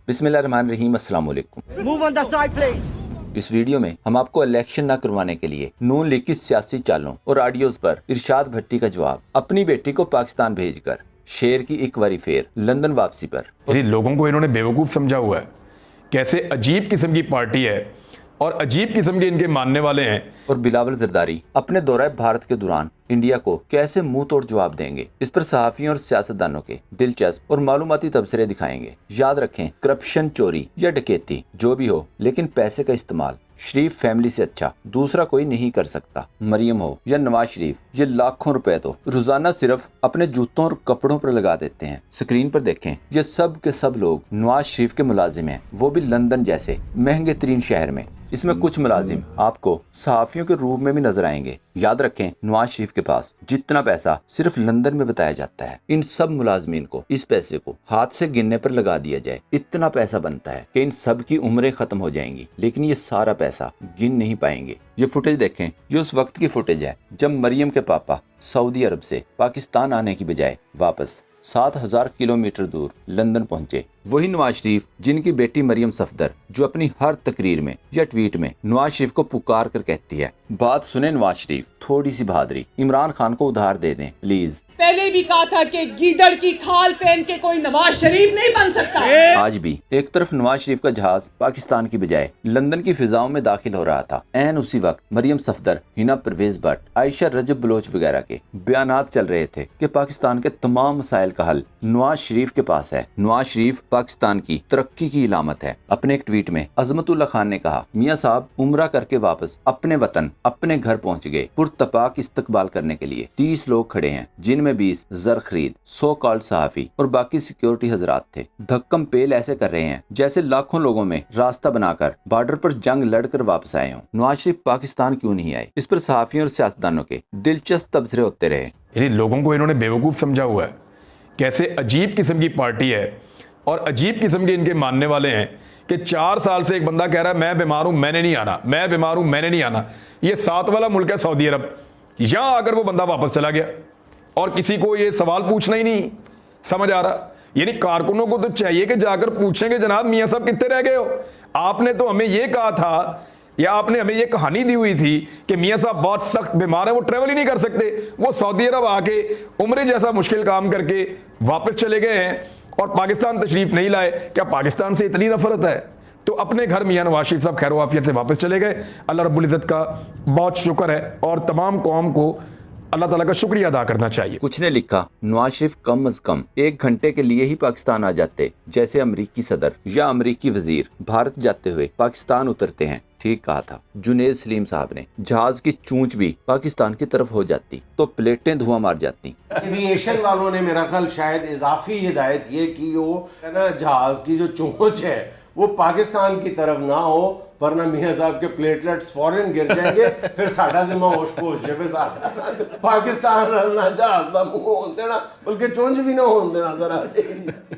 बिस्मिल्लाहिर्रहमानिर्रहीम, अस्सलाम वालेकुम। Move on the side, please. इस वीडियो में हम आपको इलेक्शन न करवाने के लिए नून लीग की सियासी चालों और ऑडियोज पर इरशाद भट्टी का जवाब, अपनी बेटी को पाकिस्तान भेजकर शेर की एक बारी फेर लंदन वापसी पर। लोगों को इन्होंने बेवकूफ़ समझा हुआ है। कैसे अजीब किस्म की पार्टी है और अजीब किस्म के इनके मानने वाले हैं। और बिलावल जरदारी अपने दौरे भारत के दौरान इंडिया को कैसे मुंह तोड़ जवाब देंगे, इस पर सहाफियों और सियासतदानों के दिलचस्प और मालूमाती तबसरे दिखाएंगे। याद रखें, करप्शन, चोरी या डकैती जो भी हो, लेकिन पैसे का इस्तेमाल शरीफ फैमिली से अच्छा दूसरा कोई नहीं कर सकता। मरियम हो या नवाज शरीफ, ये लाखों रुपए तो रोजाना सिर्फ अपने जूतों और कपड़ों पर लगा देते हैं। स्क्रीन पर देखें, ये सब के सब लोग नवाज शरीफ के मुलाजिम हैं, वो भी लंदन जैसे महंगे तरीन शहर में। इसमें कुछ मुलाजिम आपको सहाफियों के रूप में भी नजर आएंगे। याद रखें, नवाज शरीफ के पास जितना पैसा सिर्फ लंदन में बताया जाता है, इन सब मुलाजमीन को इस पैसे को हाथ से गिनने पर लगा दिया जाए, इतना पैसा बनता है कि इन सब की उम्रें खत्म हो जाएंगी, लेकिन ये सारा पैसा गिन नहीं पाएंगे। ये फुटेज देखें, ये उस वक्त की फुटेज है जब मरियम के पापा सऊदी अरब से पाकिस्तान आने की बजाय वापस 7,000 किलोमीटर दूर लंदन पहुंचे। वही नवाज शरीफ जिनकी बेटी मरियम सफदर, जो अपनी हर तकरीर में या ट्वीट में नवाज शरीफ को पुकार कर कहती है, बात सुने नवाज शरीफ, थोड़ी सी बहादुरी, इमरान खान को उधार दे दें प्लीज। पहले भी कहा था कि गीदड़ की खाल पहन के कोई नवाज शरीफ नहीं बन सकता। आज भी एक तरफ नवाज शरीफ का जहाज पाकिस्तान की बजाय लंदन की फिजाओं में दाखिल हो रहा था, ऐन उसी वक्त मरियम सफदर, हिना परवेज भट्ट, आयशा रजब बलोच वगैरह के बयानात चल रहे थे कि पाकिस्तान के तमाम मसाइल का हल नवाज शरीफ के पास है। नवाज शरीफ पाकिस्तान की तरक्की की इलामत है। अपने एक ट्वीट में अजमतुल्ला खान ने कहा, मियाँ साहब उम्रा करके वापस अपने वतन अपने घर पहुँच गए। पुरतपाक इस्तकबाल करने के लिए 30 लोग खड़े हैं, जिनमें 20 जर खरीद, सो कॉल्ड सहाफी और बाकी सिक्योरिटी हजरात थे। धक्कम पेल ऐसे कर रहे हैं जैसे लाखों लोगों में रास्ता बनाकर बॉर्डर पर जंग लड़कर वापस आए हों। नवाज शरीफ पाकिस्तान क्यों नहीं आए, इस पर सहाफियों और सियासतदानों के दिलचस्प तबसरे होते रहे। लोगों को इन्होंने बेवकूफ़ समझा हुआ है। कैसे अजीब किस्म की पार्टी है और अजीब किस्म के इनके मानने वाले हैं कि 4 साल से एक बंदा कह रहा है मैं बीमार हूं, मैंने नहीं आना, मैं बीमार हूं, मैंने नहीं आना। ये 7 वाला मुल्क है सऊदी अरब, यहां आकर वो बंदा वापस चला गया और किसी को ये सवाल पूछना ही नहीं समझ आ रहा। यानी कारकुनों को तो चाहिए कि जाकर पूछेंगे, जनाब मियाँ साहब कितने रह गए हो, आपने तो हमें ये कहा था या आपने हमें ये कहानी दी हुई थी कि मियाँ साहब बहुत सख्त बीमार है, वो ट्रेवल ही नहीं कर सकते, वो सऊदी अरब आके उम्रे जैसा मुश्किल काम करके वापस चले गए हैं और पाकिस्तान तशरीफ नहीं लाए। क्या पाकिस्तान से इतनी नफरत है? तो अपने घर मियाँ नवाज शरीफ साहब खैर आफियत से वापस चले गए। अल्लाह रब्बुल इज़्ज़त का बहुत शुक्र है और तमाम कौम को अल्लाह ताला का शुक्रिया अदा करना चाहिए। कुछ ने लिखा, नवाज शरीफ कम अज कम 1 घंटे के लिए ही पाकिस्तान आ जाते, जैसे अमरीकी सदर या अमरीकी वजीर भारत जाते हुए पाकिस्तान उतरते हैं। ठीक कहा था जुनेद सलीम साहब ने, जहाज की चूंच भी पाकिस्तान की तरफ हो जाती तो प्लेटें धुआं मार जाती। एविएशन वालों ने मेरा ख्याल शायद इजाफी हिदायत ये की हो ना, जहाज की जो चोंच है वो पाकिस्तान की तरफ ना हो, वरना मियाँ साहब के प्लेटलेट्स फौरन गिर जाएंगे, फिर साडा जिम्मा होश पोश जे, फिर साडा पाकिस्तान ना जहाज दा मुंह होन देना, बल्कि चोंच भी ना होन देना जरा।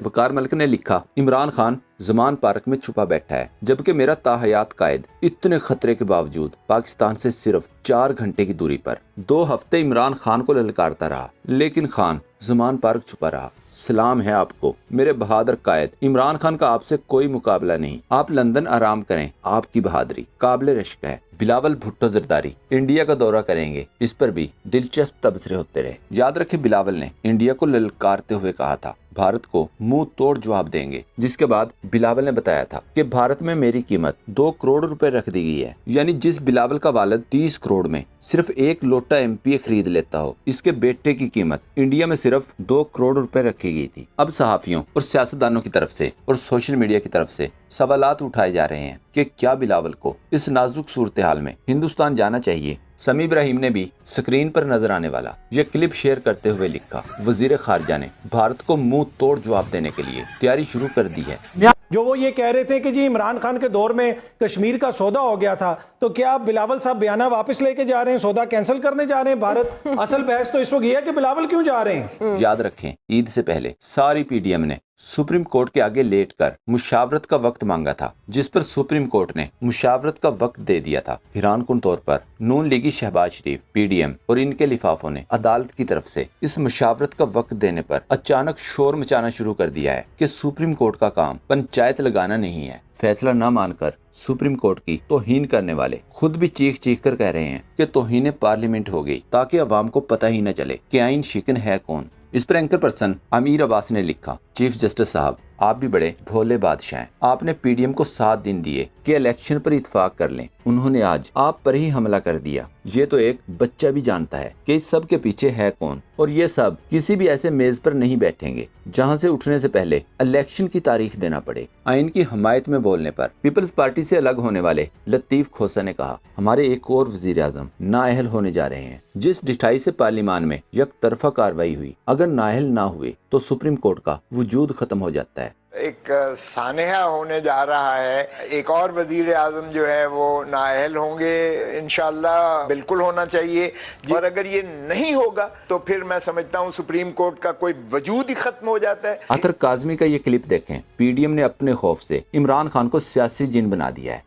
वकार मलिक ने लिखा, इमरान खान जमान पार्क में छुपा बैठा है, जबकि मेरा ताहयात कायद इतने खतरे के बावजूद पाकिस्तान से सिर्फ 4 घंटे की दूरी पर 2 हफ्ते इमरान खान को ललकारता रहा, लेकिन खान जमान पार्क छुपा रहा। सलाम है आपको मेरे बहादुर कायद, इमरान खान का आपसे कोई मुकाबला नहीं, आप लंदन आराम करें, आपकी बहादुरी काबिल रश्क है। बिलावल भुट्टो जरदारी इंडिया का दौरा करेंगे, इस पर भी दिलचस्प तबसरे होते रहे। याद रखें, बिलावल ने इंडिया को ललकारते हुए कहा था भारत को मुंह तोड़ जवाब देंगे, जिसके बाद बिलावल ने बताया था कि भारत में मेरी कीमत 2 करोड़ रुपए रख दी गई है। यानी जिस बिलावल का वालिद 30 करोड़ में सिर्फ 1 लोटा एमपीए खरीद लेता हो, इसके बेटे की कीमत इंडिया में सिर्फ 2 करोड़ रुपए रखी गई थी। अब सहाफियों और सियासतदानों की तरफ से और सोशल मीडिया की तरफ से सवालात उठाए जा रहे हैं कि क्या बिलावल को इस नाजुक सूरत हाल में हिंदुस्तान जाना चाहिए। समी इब्राहिम ने भी स्क्रीन पर नजर आने वाला यह क्लिप शेयर करते हुए लिखा, वजीर खारजा ने भारत को मुंह तोड़ जवाब देने के लिए तैयारी शुरू कर दी है। जो वो ये कह रहे थे कि जी इमरान खान के दौर में कश्मीर का सौदा हो गया था, तो क्या आप बिलावल साहब बयाना वापस लेके जा रहे हैं, सौदा कैंसिल करने जा रहे हैं भारत? असल बहस तो इस वक्त ये है कि बिलावल क्यों जा रहे हैं। याद रखें, ईद से पहले सारी पीडीएम ने सुप्रीम कोर्ट के आगे लेटकर मुशावरत का वक्त मांगा था, जिस पर सुप्रीम कोर्ट ने मुशावरत का वक्त दे दिया था। हैरानकुन तौर पर नून लीगी शहबाज शरीफ, पीडीएम और इनके लिफाफों ने अदालत की तरफ से इस मुशावरत का वक्त देने पर अचानक शोर मचाना शुरू कर दिया है कि सुप्रीम कोर्ट का काम पंचायत लगाना नहीं है। फैसला न मानकर सुप्रीम कोर्ट की तौहीन करने वाले खुद भी चीख चीख कर कह रहे हैं कि तौहीन पार्लियामेंट हो गई, ताकि अवाम को पता ही न चले कि आइन शिकन है कौन। इस पर एंकर पर्सन अमीर अब्बास ने लिखा, चीफ जस्टिस साहब, आप भी बड़े भोले बादशाह हैं। आपने पीडीएम को 7 दिन दिए कि इलेक्शन पर इत्तेफाक कर लें, उन्होंने आज आप पर ही हमला कर दिया। ये तो एक बच्चा भी जानता है कि इस सब के पीछे है कौन, और ये सब किसी भी ऐसे मेज पर नहीं बैठेंगे जहां से उठने से पहले इलेक्शन की तारीख देना पड़े। आइन की हमायत में बोलने पर पीपल्स पार्टी से अलग होने वाले लतीफ खोसा ने कहा, हमारे एक और वजीर आजम नाअहल होने जा रहे हैं। जिस ढिठाई से पार्लियामान में एक तरफा कार्रवाई हुई, अगर नाअहल ना हुए तो सुप्रीम कोर्ट का वजूद खत्म हो जाता है। एक सानेहा होने जा रहा है, एक और वजीर आजम जो है वो नाअहल होंगे, इंशाल्लाह बिल्कुल होना चाहिए। और अगर ये नहीं होगा तो फिर मैं समझता हूँ सुप्रीम कोर्ट का कोई वजूद ही खत्म हो जाता है। अतर काजमी का ये क्लिप देखें। पीडीएम ने अपने खौफ से इमरान खान को सियासी जिन बना दिया है।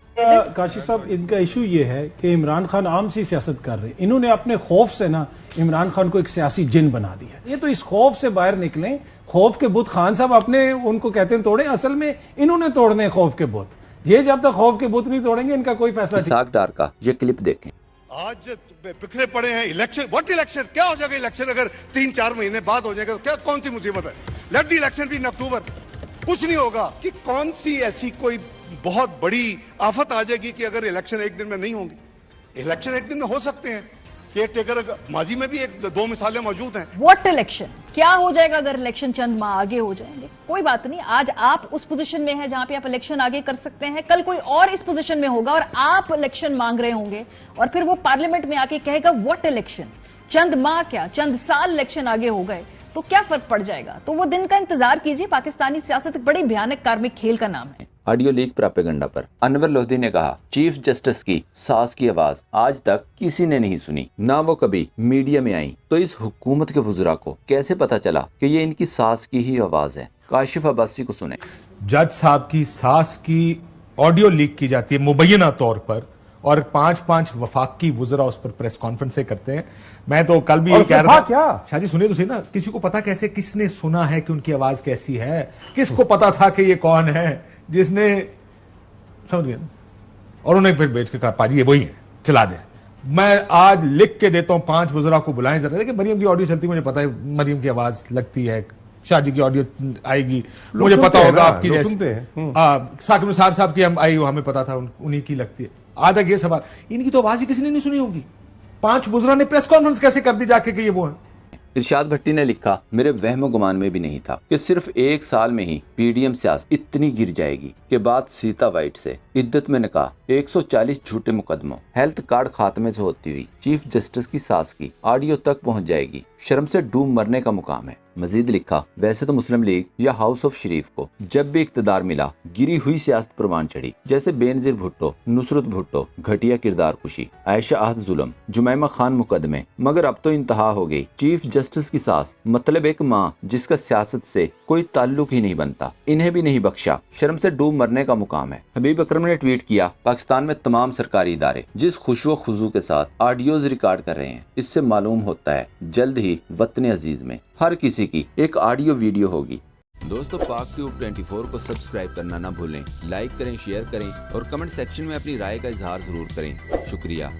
काशिफ साहब, इनका इशू ये है कि इमरान खान आम सी सियासत कर रहे हैं, इन्होंने अपने खौफ से ना इमरान खान को एक सियासी जिन बना दिया। ये तो इस खौफ से बाहर निकलें। खौफ के बुत खान साहब अपने उनको कहते हैं तोड़े, असल में इन्होंने तोड़ने हैं खौफ के बुत। ये जब तक खौफ के बुत नहीं तोड़ेंगे इनका कोई फैसला। इसाक डार का ये क्लिप देखें। आज बिखरे पड़े हैं इलेक्शन। What election? क्या हो जाएगा इलेक्शन? अगर 3-4 महीने बाद हो जाएगा तो क्या, कौन सी मुसीबत है? Let the election be in October. कुछ नहीं होगा कि कौन सी ऐसी कोई बहुत बड़ी आफत आ जाएगी कि अगर इलेक्शन एक दिन में नहीं होंगे। इलेक्शन एक दिन में हो सकते हैं। केयर टेकर माजी में भी 1-2 मिसालें मौजूद हैं। What election? क्या हो जाएगा अगर इलेक्शन चंद माह आगे हो जाएंगे? कोई बात नहीं, आज आप उस पोजीशन में हैं जहां पे आप इलेक्शन आगे कर सकते हैं। कल कोई और इस पोजीशन में होगा और आप इलेक्शन मांग रहे होंगे, और फिर वो पार्लियामेंट में आके कहेगा व्हाट इलेक्शन? चंद माह क्या, चंद साल इलेक्शन आगे हो गए तो क्या फर्क पड़ जाएगा? तो वो दिन का इंतजार कीजिए। पाकिस्तानी सियासत एक बड़ी भयानक कार्मिक खेल का नाम है। ऑडियो लीक प्रोपेगेंडा पर अनवर लोधी ने कहा, चीफ जस्टिस की सास की आवाज आज तक किसी ने नहीं सुनी, ना वो कभी मीडिया में आई, तो इस हुकूमत के वज़रा को कैसे पता चला कि ये इनकी सास की ही आवाज है? काशिफ अब्बासी को सुने। जज साहब की सास की ऑडियो लीक की जाती है मुबैना तौर पर, और 5-5 वफाकी वुज़रा उस पर प्रेस कॉन्फ्रेंसें करते हैं। मैं तो कल भी ये कह रहा था, क्या शाहजी सुनिए तो सही ना, किसी को पता कैसे, किसने सुना है कि उनकी आवाज कैसी है? किसको पता था कि ये कौन है जिसने, समझ गए? और उन्हें फिर बेच के कहा, पाजी ये वही है, चला दे। मैं आज लिख के देता हूं 5 वुज़रा को बुलाएं जरा, देखिए मरियम की ऑडियो चलती, मुझे पता है मरियम की आवाज लगती है, शाहजी की ऑडियो आएगी, मुझे पता होगा आपकी जैसी, साकिब निसार साहब की हम आई, हमें पता था उन्हीं की लगती है। आज तक ये सवाल, इनकी तो आवाज ही किसी ने नहीं सुनी होगी। 5 वुज़रा ने प्रेस कॉन्फ्रेंस कैसे कर दी जाके कि ये वो है? इरशाद भट्टी ने लिखा, मेरे वहम गुमान में भी नहीं था कि सिर्फ 1 साल में ही पीडीएम सियासत इतनी गिर जाएगी कि बाद सीता वाइट से इद्दत में निकाह, 140 झूठे मुकदमों, हेल्थ कार्ड खात्मे से होती हुई चीफ जस्टिस की सास की ऑडियो तक पहुंच जाएगी। शर्म से डूब मरने का मुकाम है। मजीद लिखा, वैसे तो मुस्लिम लीग या हाउस ऑफ शरीफ को जब भी इक्तदार मिला गिरी हुई सियासत परवान चढ़ी, जैसे बेनजीर भुट्टो, नुसरत भुट्टो घटिया किरदार कुशी, आयशा आहद जुल्म, जुमैमा खान मुकदमे, मगर अब तो इंतहा हो गई। चीफ जस्टिस की सास मतलब एक माँ जिसका सियासत से कोई ताल्लुक ही नहीं बनता, इन्हें भी नहीं बख्शा। शर्म से डूब मरने का मुकाम है। हबीब अकरम ने ट्वीट किया, पाकिस्तान में तमाम सरकारी इदारे जिस खुशो खुजू के साथ ऑडियोज रिकॉर्ड कर रहे हैं, इससे मालूम होता है जल्द ही वतन अजीज में हर किसी की एक ऑडियो वीडियो होगी। दोस्तों, पाक ट्यूब 24 को सब्सक्राइब करना ना भूलें, लाइक करें, शेयर करें और कमेंट सेक्शन में अपनी राय का इजहार जरूर करें। शुक्रिया।